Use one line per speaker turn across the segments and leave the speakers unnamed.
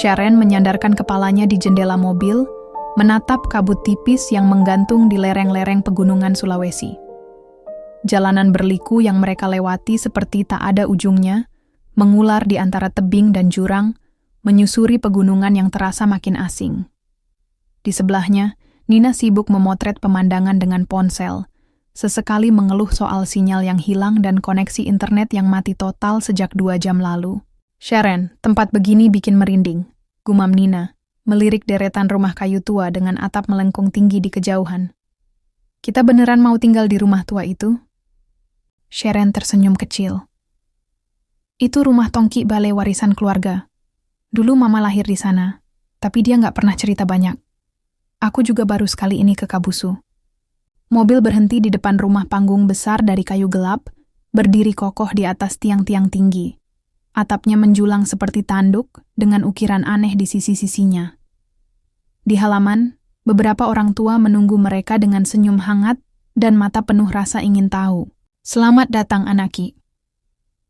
Sharon menyandarkan kepalanya di jendela mobil, menatap kabut tipis yang menggantung di lereng-lereng pegunungan Sulawesi. Jalanan berliku yang mereka lewati seperti tak ada ujungnya, mengular di antara tebing dan jurang, menyusuri pegunungan yang terasa makin asing. Di sebelahnya, Nina sibuk memotret pemandangan dengan ponsel, sesekali mengeluh soal sinyal yang hilang dan koneksi internet yang mati total sejak 2 jam lalu. "Sharon, tempat begini bikin merinding," gumam Nina, melirik deretan rumah kayu tua dengan atap melengkung tinggi di kejauhan. "Kita beneran mau tinggal di rumah tua itu?" Sharon tersenyum kecil. "Itu rumah tongki balai warisan keluarga. Dulu mama lahir di sana, tapi dia nggak pernah cerita banyak. Aku juga baru sekali ini ke Kabusu." Mobil berhenti di depan rumah panggung besar dari kayu gelap, berdiri kokoh di atas tiang-tiang tinggi. Atapnya menjulang seperti tanduk dengan ukiran aneh di sisi-sisinya. Di halaman, beberapa orang tua menunggu mereka dengan senyum hangat dan mata penuh rasa ingin tahu. "Selamat datang, anaki.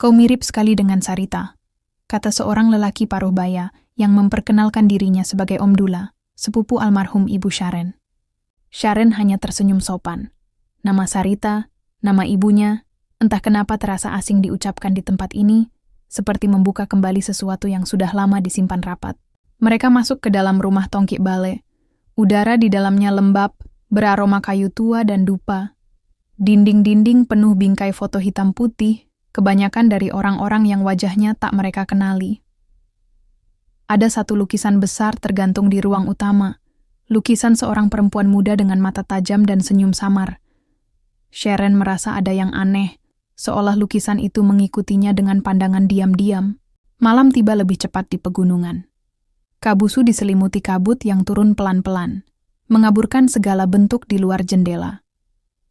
Kau mirip sekali dengan Sarita," kata seorang lelaki paruh baya yang memperkenalkan dirinya sebagai Om Dula, sepupu almarhum Ibu Sharon. Sharon hanya tersenyum sopan. Nama Sarita, nama ibunya, entah kenapa terasa asing diucapkan di tempat ini, seperti membuka kembali sesuatu yang sudah lama disimpan rapat. Mereka masuk ke dalam rumah tongki bale. Udara di dalamnya lembab, beraroma kayu tua dan dupa. Dinding-dinding penuh bingkai foto hitam putih, kebanyakan dari orang-orang yang wajahnya tak mereka kenali. Ada satu lukisan besar tergantung di ruang utama. Lukisan seorang perempuan muda dengan mata tajam dan senyum samar. Sharon merasa ada yang aneh, seolah lukisan itu mengikutinya dengan pandangan diam-diam. Malam tiba lebih cepat di pegunungan. Kabusu diselimuti kabut yang turun pelan-pelan, mengaburkan segala bentuk di luar jendela.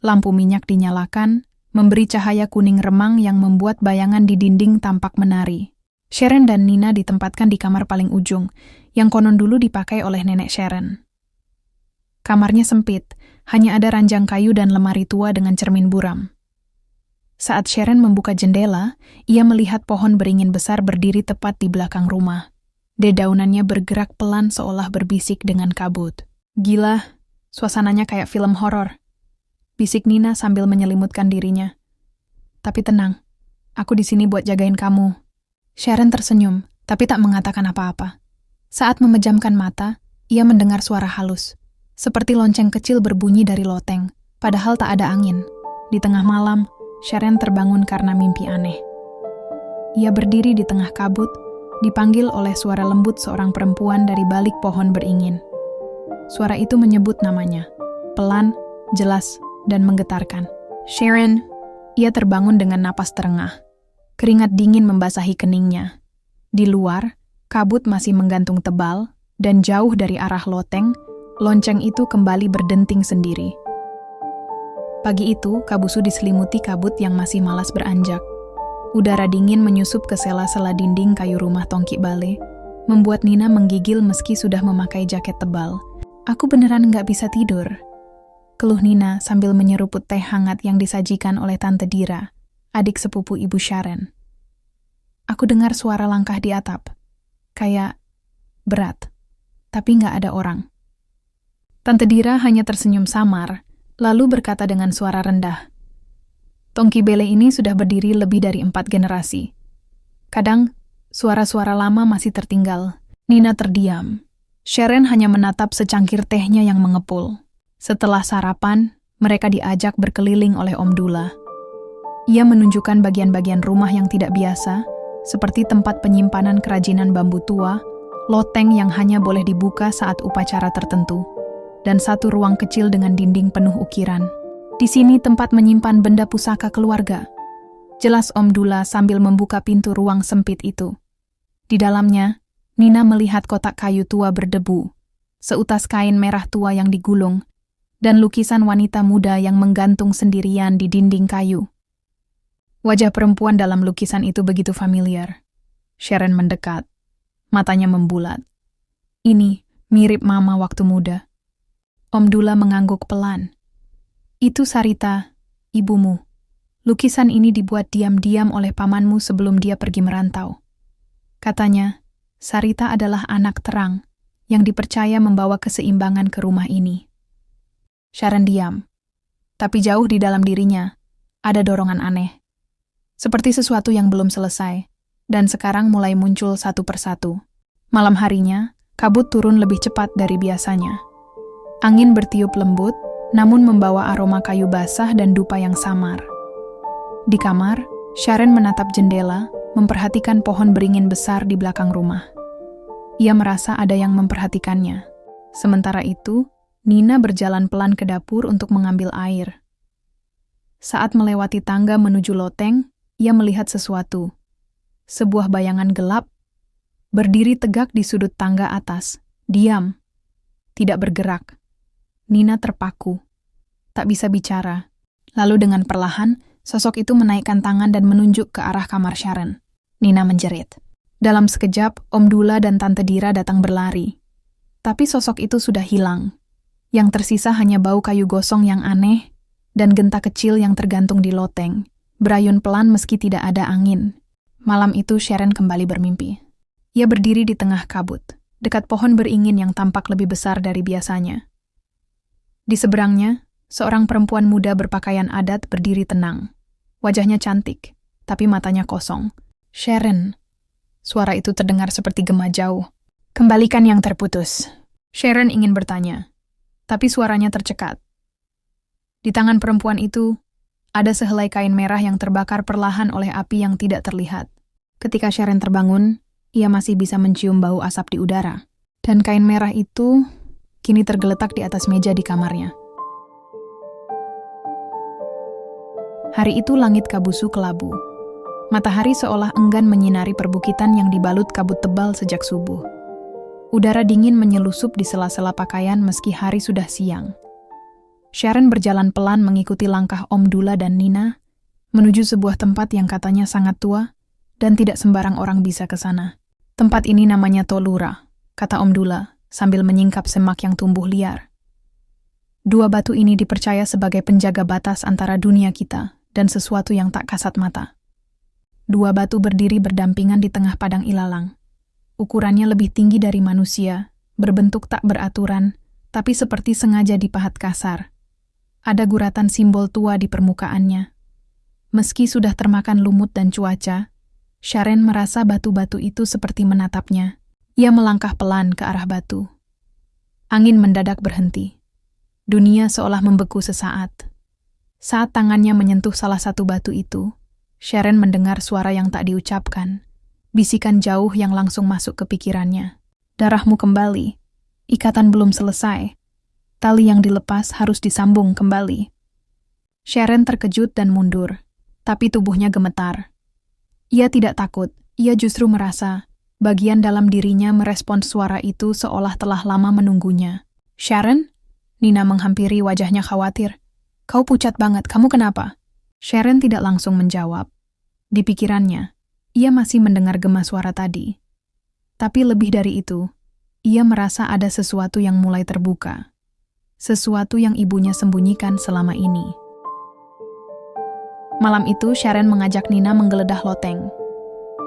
Lampu minyak dinyalakan, memberi cahaya kuning remang yang membuat bayangan di dinding tampak menari. Sharon dan Nina ditempatkan di kamar paling ujung, yang konon dulu dipakai oleh nenek Sharon. Kamarnya sempit, hanya ada ranjang kayu dan lemari tua dengan cermin buram. Saat Sharon membuka jendela, ia melihat pohon beringin besar berdiri tepat di belakang rumah. Dedaunannya bergerak pelan seolah berbisik dengan kabut. "Gila, suasananya kayak film horor," bisik Nina sambil menyelimutkan dirinya. "Tapi tenang, aku di sini buat jagain kamu." Sharon tersenyum, tapi tak mengatakan apa-apa. Saat memejamkan mata, ia mendengar suara halus, seperti lonceng kecil berbunyi dari loteng, padahal tak ada angin. Di tengah malam, Sharon terbangun karena mimpi aneh. Ia berdiri di tengah kabut, dipanggil oleh suara lembut seorang perempuan dari balik pohon beringin. Suara itu menyebut namanya, pelan, jelas, dan menggetarkan. "Sharon." Ia terbangun dengan napas terengah. Keringat dingin membasahi keningnya. Di luar, kabut masih menggantung tebal, dan jauh dari arah loteng, lonceng itu kembali berdenting sendiri. Pagi itu, Kabusu diselimuti kabut yang masih malas beranjak. Udara dingin menyusup ke sela-sela dinding kayu rumah tongki bale, membuat Nina menggigil meski sudah memakai jaket tebal. "Aku beneran nggak bisa tidur," keluh Nina sambil menyeruput teh hangat yang disajikan oleh Tante Dira, adik sepupu Ibu Sharon. "Aku dengar suara langkah di atap. Kayak berat, tapi nggak ada orang." Tante Dira hanya tersenyum samar, lalu berkata dengan suara rendah, "Tongki bele ini sudah berdiri lebih dari 4 generasi. Kadang, suara-suara lama masih tertinggal." Nina terdiam. Sharon hanya menatap secangkir tehnya yang mengepul. Setelah sarapan, mereka diajak berkeliling oleh Om Dula. Ia menunjukkan bagian-bagian rumah yang tidak biasa, seperti tempat penyimpanan kerajinan bambu tua, loteng yang hanya boleh dibuka saat upacara tertentu, dan satu ruang kecil dengan dinding penuh ukiran. "Di sini tempat menyimpan benda pusaka keluarga," jelas Om Dula sambil membuka pintu ruang sempit itu. Di dalamnya, Nina melihat kotak kayu tua berdebu, seutas kain merah tua yang digulung, dan lukisan wanita muda yang menggantung sendirian di dinding kayu. Wajah perempuan dalam lukisan itu begitu familiar. Sharon mendekat, matanya membulat. "Ini mirip Mama waktu muda." Om Dula mengangguk pelan. "Itu Sarita, ibumu. Lukisan ini dibuat diam-diam oleh pamanmu sebelum dia pergi merantau. Katanya, Sarita adalah anak terang yang dipercaya membawa keseimbangan ke rumah ini. Sharon diam, tapi jauh di dalam dirinya ada dorongan aneh. Seperti sesuatu yang belum selesai, dan sekarang mulai muncul satu persatu. Malam harinya, kabut turun lebih cepat dari biasanya. Angin bertiup lembut, namun membawa aroma kayu basah dan dupa yang samar. Di kamar, Sharon menatap jendela, memperhatikan pohon beringin besar di belakang rumah. Ia merasa ada yang memperhatikannya. Sementara itu, Nina berjalan pelan ke dapur untuk mengambil air. Saat melewati tangga menuju loteng, ia melihat sesuatu. Sebuah bayangan gelap, berdiri tegak di sudut tangga atas, diam, tidak bergerak. Nina terpaku, tak bisa bicara. Lalu dengan perlahan, sosok itu menaikkan tangan dan menunjuk ke arah kamar Sharon. Nina menjerit. Dalam sekejap, Om Dula dan Tante Dira datang berlari. Tapi sosok itu sudah hilang. Yang tersisa hanya bau kayu gosong yang aneh dan genta kecil yang tergantung di loteng, berayun pelan meski tidak ada angin. Malam itu Sharon kembali bermimpi. Ia berdiri di tengah kabut, dekat pohon beringin yang tampak lebih besar dari biasanya. Di seberangnya, seorang perempuan muda berpakaian adat berdiri tenang. Wajahnya cantik, tapi matanya kosong. Sharon. Suara itu terdengar seperti gema jauh. Kembalikan yang terputus. Sharon ingin bertanya, tapi suaranya tercekat. Di tangan perempuan itu, ada sehelai kain merah yang terbakar perlahan oleh api yang tidak terlihat. Ketika Sharon terbangun, ia masih bisa mencium bau asap di udara. Dan kain merah itu kini tergeletak di atas meja di kamarnya. Hari itu langit kabusu kelabu. Matahari seolah enggan menyinari perbukitan yang dibalut kabut tebal sejak subuh. Udara dingin menyelusup di sela-sela pakaian meski hari sudah siang. Sharon berjalan pelan mengikuti langkah Om Dula dan Nina menuju sebuah tempat yang katanya sangat tua dan tidak sembarang orang bisa ke sana. Tempat ini namanya Tolura, kata Om Dula sambil menyingkap semak yang tumbuh liar. Dua batu ini dipercaya sebagai penjaga batas antara dunia kita dan sesuatu yang tak kasat mata. Dua batu berdiri berdampingan di tengah padang ilalang. Ukurannya lebih tinggi dari manusia, berbentuk tak beraturan, tapi seperti sengaja dipahat kasar. Ada guratan simbol tua di permukaannya. Meski sudah termakan lumut dan cuaca, Sharon merasa batu-batu itu seperti menatapnya. Ia melangkah pelan ke arah batu. Angin mendadak berhenti. Dunia seolah membeku sesaat. Saat tangannya menyentuh salah satu batu itu, Sharon mendengar suara yang tak diucapkan, bisikan jauh yang langsung masuk ke pikirannya. Darahmu kembali, ikatan belum selesai, tali yang dilepas harus disambung kembali. Sharon terkejut dan mundur, tapi tubuhnya gemetar. Ia tidak takut, ia justru merasa bagian dalam dirinya merespons suara itu seolah telah lama menunggunya. Sharon? Nina menghampiri, wajahnya khawatir. Kau pucat banget, kamu kenapa? Sharon tidak langsung menjawab. Di pikirannya, ia masih mendengar gema suara tadi. Tapi lebih dari itu, ia merasa ada sesuatu yang mulai terbuka. Sesuatu yang ibunya sembunyikan selama ini. Malam itu, Sharon mengajak Nina menggeledah loteng.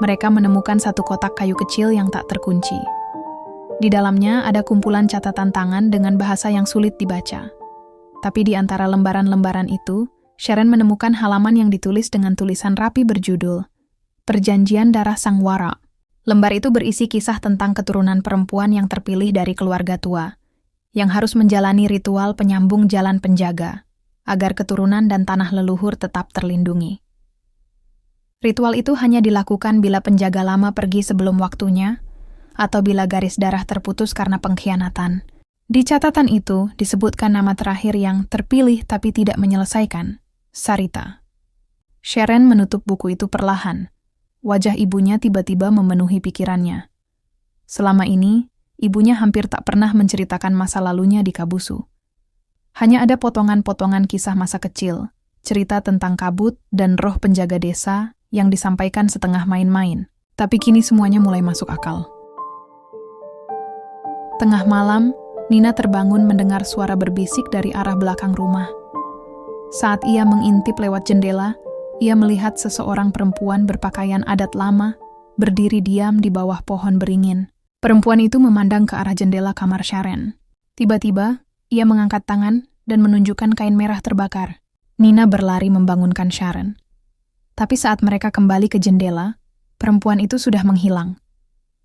Mereka menemukan satu kotak kayu kecil yang tak terkunci. Di dalamnya ada kumpulan catatan tangan dengan bahasa yang sulit dibaca. Tapi di antara lembaran-lembaran itu, Sharon menemukan halaman yang ditulis dengan tulisan rapi berjudul Perjanjian Darah Sang Wara. Lembar itu berisi kisah tentang keturunan perempuan yang terpilih dari keluarga tua, yang harus menjalani ritual penyambung jalan penjaga, agar keturunan dan tanah leluhur tetap terlindungi. Ritual itu hanya dilakukan bila penjaga lama pergi sebelum waktunya, atau bila garis darah terputus karena pengkhianatan. Di catatan itu disebutkan nama terakhir yang terpilih tapi tidak menyelesaikan, Sarita. Sharon menutup buku itu perlahan. Wajah ibunya tiba-tiba memenuhi pikirannya. Selama ini, ibunya hampir tak pernah menceritakan masa lalunya di Kabusu. Hanya ada potongan-potongan kisah masa kecil, cerita tentang kabut dan roh penjaga desa yang disampaikan setengah main-main. Tapi kini semuanya mulai masuk akal. Tengah malam, Nina terbangun mendengar suara berbisik dari arah belakang rumah. Saat ia mengintip lewat jendela, ia melihat seseorang perempuan berpakaian adat lama berdiri diam di bawah pohon beringin. Perempuan itu memandang ke arah jendela kamar Sharon. Tiba-tiba, ia mengangkat tangan dan menunjukkan kain merah terbakar. Nina berlari membangunkan Sharon. Tapi saat mereka kembali ke jendela, perempuan itu sudah menghilang.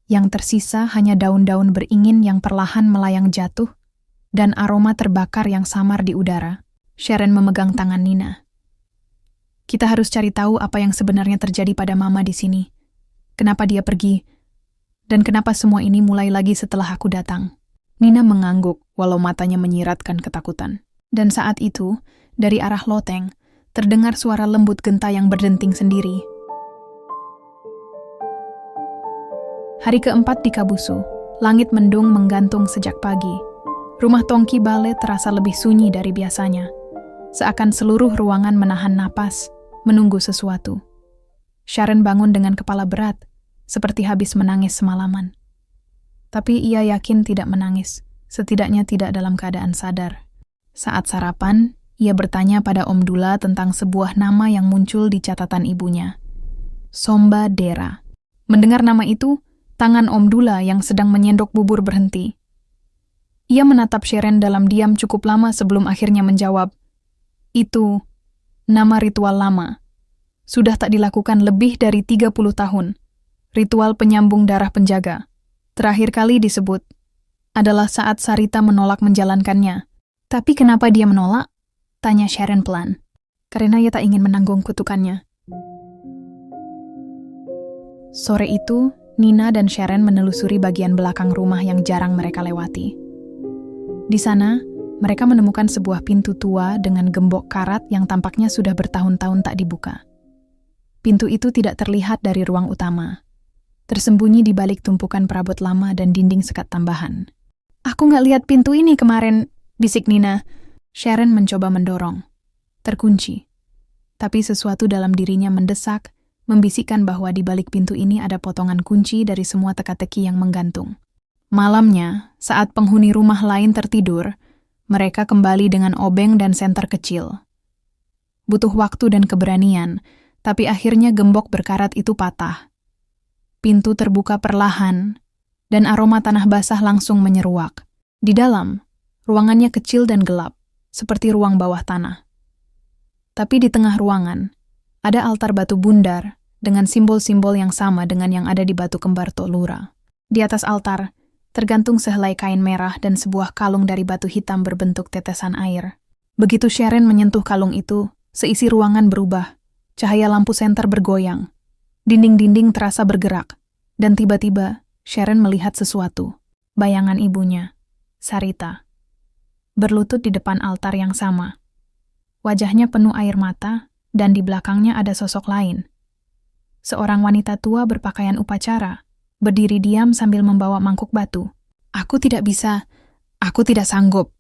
Yang tersisa hanya daun-daun beringin yang perlahan melayang jatuh dan aroma terbakar yang samar di udara. Sharon memegang tangan Nina. Kita harus cari tahu apa yang sebenarnya terjadi pada Mama di sini. Kenapa dia pergi? Dan kenapa semua ini mulai lagi setelah aku datang? Nina mengangguk walau matanya menyiratkan ketakutan. Dan saat itu, dari arah loteng, terdengar suara lembut genta yang berdenting sendiri. Hari keempat di Kabusu, langit mendung menggantung sejak pagi. Rumah Tongki Bale terasa lebih sunyi dari biasanya. Seakan seluruh ruangan menahan napas, menunggu sesuatu. Sharon bangun dengan kepala berat, seperti habis menangis semalaman. Tapi ia yakin tidak menangis, setidaknya tidak dalam keadaan sadar. Saat sarapan, ia bertanya pada Om Dula tentang sebuah nama yang muncul di catatan ibunya. Somba Dera. Mendengar nama itu, tangan Om Dula yang sedang menyendok bubur berhenti. Ia menatap Sharon dalam diam cukup lama sebelum akhirnya menjawab, "Itu nama ritual lama. Sudah tak dilakukan lebih dari 30 tahun. Ritual penyambung darah penjaga. Terakhir kali disebut adalah saat Sarita menolak menjalankannya." "Tapi kenapa dia menolak?" tanya Sharon pelan. "Karena ia tak ingin menanggung kutukannya." Sore itu, Nina dan Sharon menelusuri bagian belakang rumah yang jarang mereka lewati. Di sana, mereka menemukan sebuah pintu tua dengan gembok karat yang tampaknya sudah bertahun-tahun tak dibuka. Pintu itu tidak terlihat dari ruang utama, tersembunyi di balik tumpukan perabot lama dan dinding sekat tambahan. "Aku nggak lihat pintu ini kemarin," bisik Nina. Sharon mencoba mendorong. Terkunci. Tapi sesuatu dalam dirinya mendesak, membisikkan bahwa di balik pintu ini ada potongan kunci dari semua teka-teki yang menggantung. Malamnya, saat penghuni rumah lain tertidur, mereka kembali dengan obeng dan senter kecil. Butuh waktu dan keberanian, tapi akhirnya gembok berkarat itu patah. Pintu terbuka perlahan, dan aroma tanah basah langsung menyeruak. Di dalam, ruangannya kecil dan gelap, seperti ruang bawah tanah. Tapi di tengah ruangan, ada altar batu bundar dengan simbol-simbol yang sama dengan yang ada di batu kembar Tolura. Di atas altar, tergantung sehelai kain merah dan sebuah kalung dari batu hitam berbentuk tetesan air. Begitu Sharon menyentuh kalung itu, seisi ruangan berubah. Cahaya lampu senter bergoyang. Dinding-dinding terasa bergerak. Dan tiba-tiba, Sharon melihat sesuatu. Bayangan ibunya, Sarita. Berlutut di depan altar yang sama. Wajahnya penuh air mata, dan di belakangnya ada sosok lain. Seorang wanita tua berpakaian upacara, berdiri diam sambil membawa mangkuk batu. "Aku tidak bisa, aku tidak sanggup."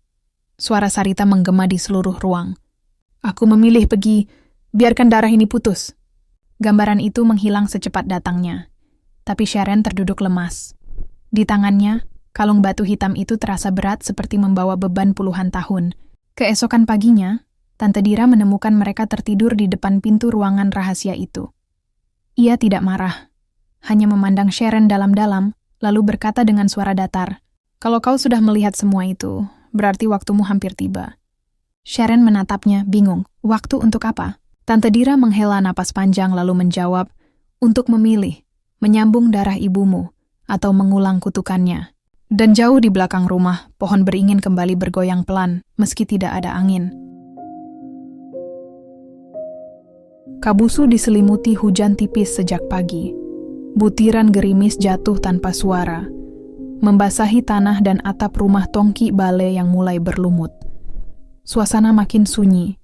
Suara Sarita menggema di seluruh ruang. "Aku memilih pergi, biarkan darah ini putus." Gambaran itu menghilang secepat datangnya. Tapi Sharon terduduk lemas. Di tangannya, kalung batu hitam itu terasa berat seperti membawa beban puluhan tahun. Keesokan paginya, Tante Dira menemukan mereka tertidur di depan pintu ruangan rahasia itu. Ia tidak marah, hanya memandang Sharon dalam-dalam, lalu berkata dengan suara datar, "Kalau kau sudah melihat semua itu, berarti waktumu hampir tiba." Sharon menatapnya, bingung. "Waktu untuk apa?" Tante Dira menghela napas panjang lalu menjawab, "Untuk memilih, menyambung darah ibumu, atau mengulang kutukannya." Dan jauh di belakang rumah, pohon beringin kembali bergoyang pelan, meski tidak ada angin. Kabusu diselimuti hujan tipis sejak pagi. Butiran gerimis jatuh tanpa suara, membasahi tanah dan atap rumah Tongki Bale yang mulai berlumut. Suasana makin sunyi,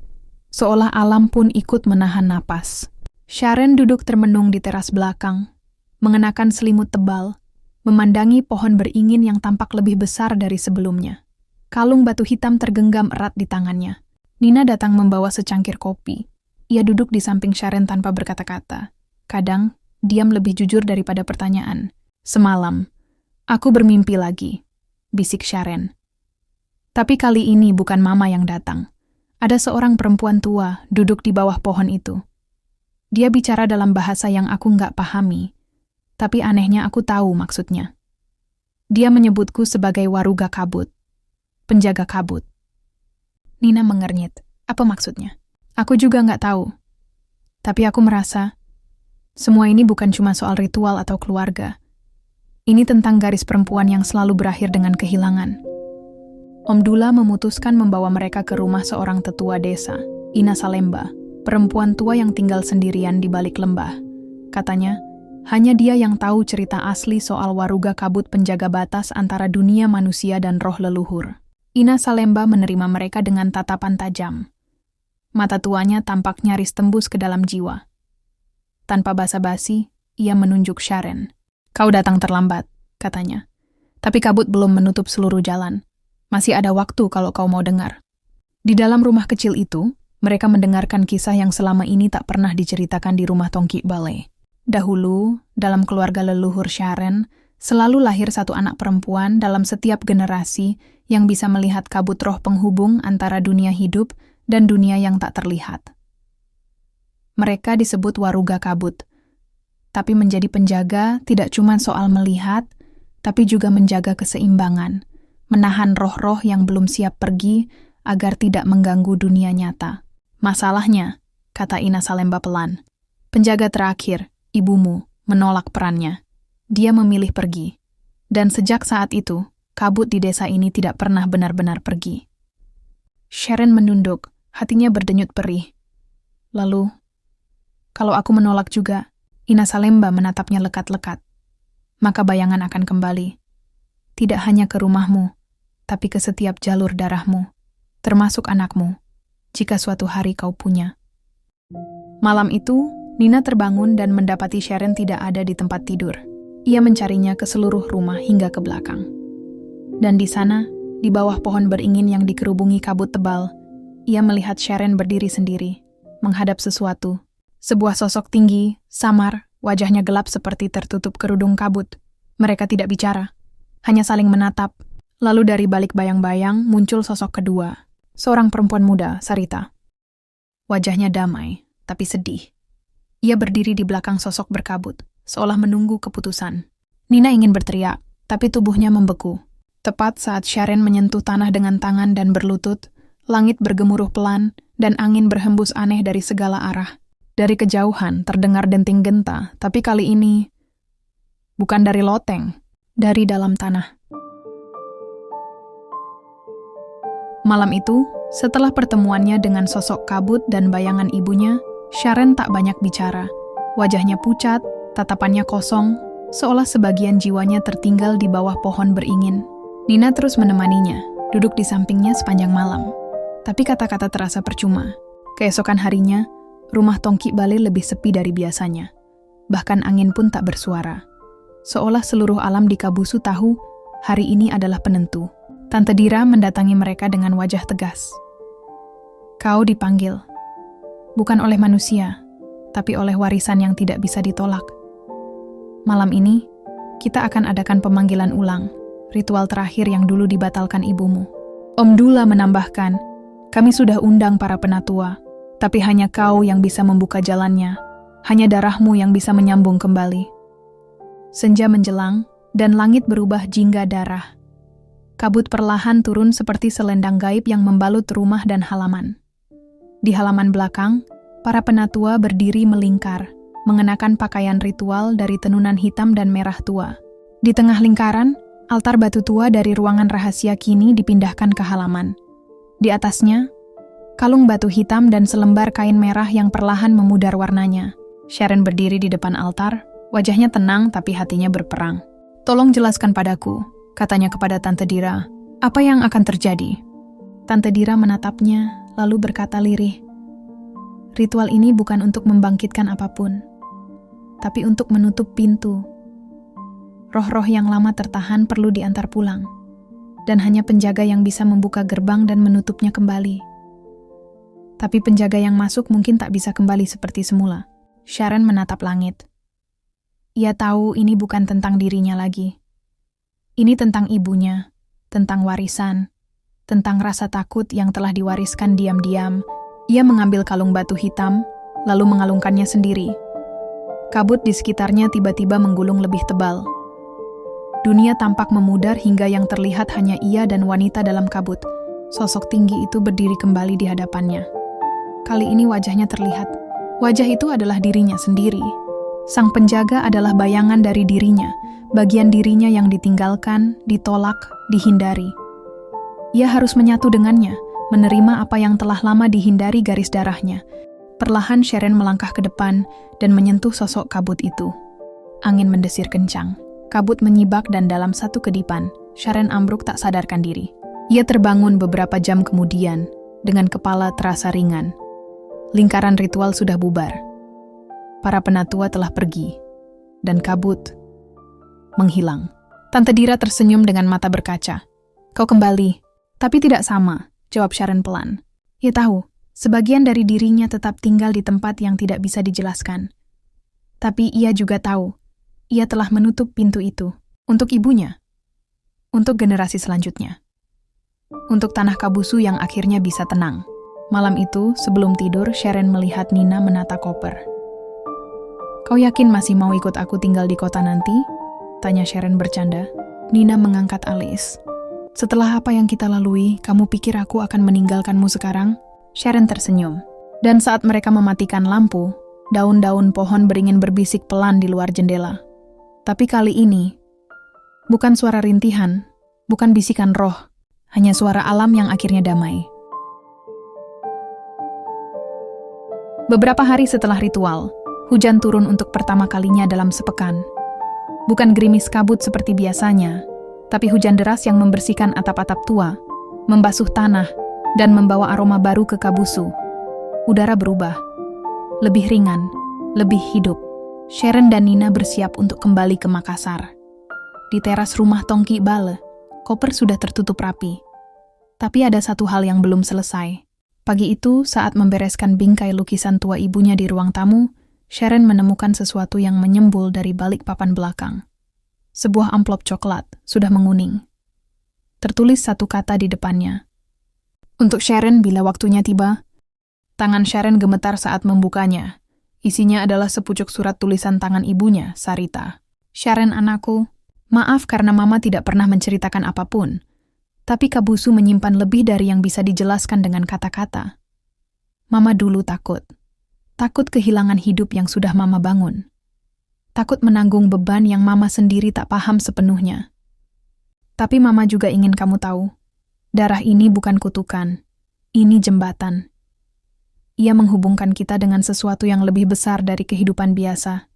seolah alam pun ikut menahan napas. Sharon duduk termenung di teras belakang, mengenakan selimut tebal, memandangi pohon beringin yang tampak lebih besar dari sebelumnya. Kalung batu hitam tergenggam erat di tangannya. Nina datang membawa secangkir kopi. Ia duduk di samping Sharon tanpa berkata-kata. Kadang, diam lebih jujur daripada pertanyaan. "Semalam, aku bermimpi lagi," bisik Sharon. Tapi kali ini bukan Mama yang datang. Ada seorang perempuan tua duduk di bawah pohon itu. Dia bicara dalam bahasa yang aku nggak pahami, Tapi anehnya aku tahu maksudnya. Dia menyebutku sebagai waruga kabut, penjaga kabut. Nina mengernyit. Apa maksudnya? Aku juga nggak tahu. Tapi aku merasa, semua ini bukan cuma soal ritual atau keluarga. Ini tentang garis perempuan yang selalu berakhir dengan kehilangan. Om Dula memutuskan membawa mereka ke rumah seorang tetua desa, Ina Salemba, perempuan tua yang tinggal sendirian di balik lembah. Katanya, hanya dia yang tahu cerita asli soal waruga kabut penjaga batas antara dunia manusia dan roh leluhur. Ina Salemba menerima mereka dengan tatapan tajam. Mata tuanya tampak nyaris tembus ke dalam jiwa. Tanpa basa-basi, ia menunjuk Sharon. Kau datang terlambat, katanya. Tapi kabut belum menutup seluruh jalan. Masih ada waktu kalau kau mau dengar. Di dalam rumah kecil itu, mereka mendengarkan kisah yang selama ini tak pernah diceritakan di rumah Tongki Balai. Dahulu, dalam keluarga leluhur Sharon, selalu lahir satu anak perempuan dalam setiap generasi yang bisa melihat kabut roh penghubung antara dunia hidup dan dunia yang tak terlihat. Mereka disebut waruga kabut. Tapi menjadi penjaga tidak cuma soal melihat, tapi juga menjaga keseimbangan, menahan roh-roh yang belum siap pergi agar tidak mengganggu dunia nyata. Masalahnya, kata Ina Salemba pelan, penjaga terakhir, ibumu, menolak perannya. Dia memilih pergi. Dan sejak saat itu, kabut di desa ini tidak pernah benar-benar pergi. Sharon menunduk, hatinya berdenyut perih. Lalu, kalau aku menolak juga, Ina Salemba menatapnya lekat-lekat. Maka bayangan akan kembali. Tidak hanya ke rumahmu, tapi ke setiap jalur darahmu, termasuk anakmu, jika suatu hari kau punya. Malam itu, Nina terbangun dan mendapati Sharon tidak ada di tempat tidur. Ia mencarinya ke seluruh rumah hingga ke belakang. Dan di sana, di bawah pohon beringin yang dikerubungi kabut tebal, ia melihat Sharon berdiri sendiri, menghadap sesuatu. Sebuah sosok tinggi, samar, wajahnya gelap seperti tertutup kerudung kabut. Mereka tidak bicara, hanya saling menatap. Lalu dari balik bayang-bayang muncul sosok kedua, seorang perempuan muda, Sarita. Wajahnya damai, tapi sedih. Ia berdiri di belakang sosok berkabut, seolah menunggu keputusan. Nina ingin berteriak, tapi tubuhnya membeku. Tepat saat Sharon menyentuh tanah dengan tangan dan berlutut, langit bergemuruh pelan dan angin berhembus aneh dari segala arah. Dari kejauhan terdengar denting genta, tapi kali ini bukan dari loteng, dari dalam tanah. Malam itu, setelah pertemuannya dengan sosok kabut dan bayangan ibunya, Sharon tak banyak bicara. Wajahnya pucat, tatapannya kosong, seolah sebagian jiwanya tertinggal di bawah pohon beringin. Nina terus menemaninya, duduk di sampingnya sepanjang malam. Tapi kata-kata terasa percuma. Keesokan harinya, rumah Tongki Balai lebih sepi dari biasanya. Bahkan angin pun tak bersuara. Seolah seluruh alam di Kabusu tahu, hari ini adalah penentu. Tante Dira mendatangi mereka dengan wajah tegas. Kau dipanggil. Bukan oleh manusia, tapi oleh warisan yang tidak bisa ditolak. Malam ini, kita akan adakan pemanggilan ulang, ritual terakhir yang dulu dibatalkan ibumu. Om Dula menambahkan, kami sudah undang para penatua, tapi hanya kau yang bisa membuka jalannya, hanya darahmu yang bisa menyambung kembali. Senja menjelang, dan langit berubah jingga darah. Kabut perlahan turun seperti selendang gaib yang membalut rumah dan halaman. Di halaman belakang, para penatua berdiri melingkar, mengenakan pakaian ritual dari tenunan hitam dan merah tua. Di tengah lingkaran, altar batu tua dari ruangan rahasia kini dipindahkan ke halaman. Di atasnya, kalung batu hitam dan selembar kain merah yang perlahan memudar warnanya. Sharon berdiri di depan altar, wajahnya tenang tapi hatinya berperang. Tolong jelaskan padaku, katanya kepada Tante Dira, apa yang akan terjadi? Tante Dira menatapnya, lalu berkata lirih, ritual ini bukan untuk membangkitkan apapun, tapi untuk menutup pintu. Roh-roh yang lama tertahan perlu diantar pulang, dan hanya penjaga yang bisa membuka gerbang dan menutupnya kembali. Tapi penjaga yang masuk mungkin tak bisa kembali seperti semula. Sharon menatap langit. Ia tahu ini bukan tentang dirinya lagi. Ini tentang ibunya, tentang warisan, tentang rasa takut yang telah diwariskan diam-diam. Ia mengambil kalung batu hitam, lalu mengalungkannya sendiri. Kabut di sekitarnya tiba-tiba menggulung lebih tebal. Dunia tampak memudar hingga yang terlihat hanya ia dan wanita dalam kabut. Sosok tinggi itu berdiri kembali di hadapannya. Kali ini wajahnya terlihat. Wajah itu adalah dirinya sendiri. Sang penjaga adalah bayangan dari dirinya, bagian dirinya yang ditinggalkan, ditolak, dihindari. Ia harus menyatu dengannya, menerima apa yang telah lama dihindari garis darahnya. Perlahan Sharon melangkah ke depan dan menyentuh sosok kabut itu. Angin mendesir kencang. Kabut menyibak dan dalam satu kedipan, Sharon ambruk tak sadarkan diri. Ia terbangun beberapa jam kemudian, dengan kepala terasa ringan. Lingkaran ritual sudah bubar. Para penatua telah pergi, dan kabut menghilang. Tante Dira tersenyum dengan mata berkaca. Kau kembali, tapi tidak sama, jawab Sharon pelan. Ia tahu, sebagian dari dirinya tetap tinggal di tempat yang tidak bisa dijelaskan. Tapi ia juga tahu, ia telah menutup pintu itu. Untuk ibunya. Untuk generasi selanjutnya. Untuk tanah Kabusu yang akhirnya bisa tenang. Malam itu, sebelum tidur, Sharon melihat Nina menata koper. Kau yakin masih mau ikut aku tinggal di kota nanti? Tanya Sharon bercanda. Nina mengangkat alis. Setelah apa yang kita lalui, kamu pikir aku akan meninggalkanmu sekarang? Sharon tersenyum. Dan saat mereka mematikan lampu, daun-daun pohon beringin berbisik pelan di luar jendela. Tapi kali ini, bukan suara rintihan, bukan bisikan roh, hanya suara alam yang akhirnya damai. Beberapa hari setelah ritual, hujan turun untuk pertama kalinya dalam sepekan. Bukan gerimis kabut seperti biasanya, tapi hujan deras yang membersihkan atap-atap tua, membasuh tanah, dan membawa aroma baru ke Kabusu. Udara berubah, lebih ringan, lebih hidup. Sharon dan Nina bersiap untuk kembali ke Makassar. Di teras rumah Tongki Bale, koper sudah tertutup rapi. Tapi ada satu hal yang belum selesai. Pagi itu, saat membereskan bingkai lukisan tua ibunya di ruang tamu, Sharon menemukan sesuatu yang menyembul dari balik papan belakang. Sebuah amplop coklat, sudah menguning. Tertulis satu kata di depannya. Untuk Sharon bila waktunya tiba. Tangan Sharon gemetar saat membukanya. Isinya adalah sepucuk surat tulisan tangan ibunya, Sarita. Sharon anakku, maaf karena mama tidak pernah menceritakan apapun. Tapi Kabusu menyimpan lebih dari yang bisa dijelaskan dengan kata-kata. Mama dulu takut. Takut kehilangan hidup yang sudah mama bangun. Takut menanggung beban yang mama sendiri tak paham sepenuhnya. Tapi mama juga ingin kamu tahu. Darah ini bukan kutukan. Ini jembatan. Ia menghubungkan kita dengan sesuatu yang lebih besar dari kehidupan biasa.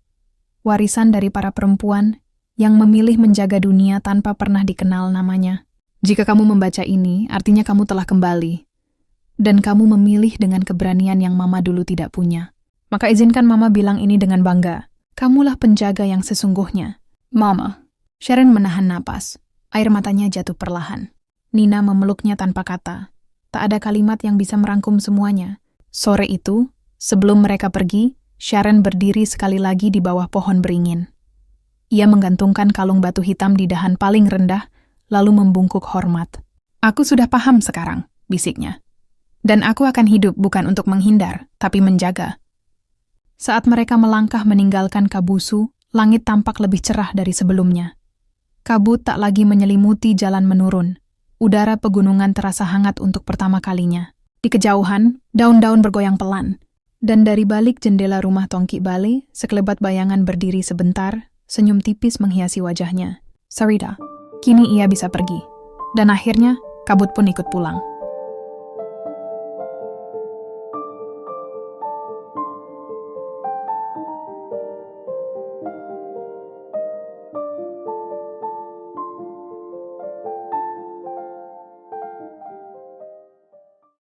Warisan dari para perempuan yang memilih menjaga dunia tanpa pernah dikenal namanya. Jika kamu membaca ini, artinya kamu telah kembali. Dan kamu memilih dengan keberanian yang mama dulu tidak punya. Maka izinkan mama bilang ini dengan bangga. Kamulah penjaga yang sesungguhnya. Mama. Sharon menahan napas. Air matanya jatuh perlahan. Nina memeluknya tanpa kata. Tak ada kalimat yang bisa merangkum semuanya. Sore itu, sebelum mereka pergi, Sharon berdiri sekali lagi di bawah pohon beringin. Ia menggantungkan kalung batu hitam di dahan paling rendah, lalu membungkuk hormat. Aku sudah paham sekarang, bisiknya. Dan aku akan hidup bukan untuk menghindar, tapi menjaga. Saat mereka melangkah meninggalkan Kabusu, langit tampak lebih cerah dari sebelumnya. Kabut tak lagi menyelimuti jalan menurun. Udara pegunungan terasa hangat untuk pertama kalinya. Di kejauhan, daun-daun bergoyang pelan. Dan dari balik jendela rumah Tongki Bale, sekelebat bayangan berdiri sebentar, senyum tipis menghiasi wajahnya. Sarita. Kini ia bisa pergi. Dan akhirnya, kabut pun ikut pulang.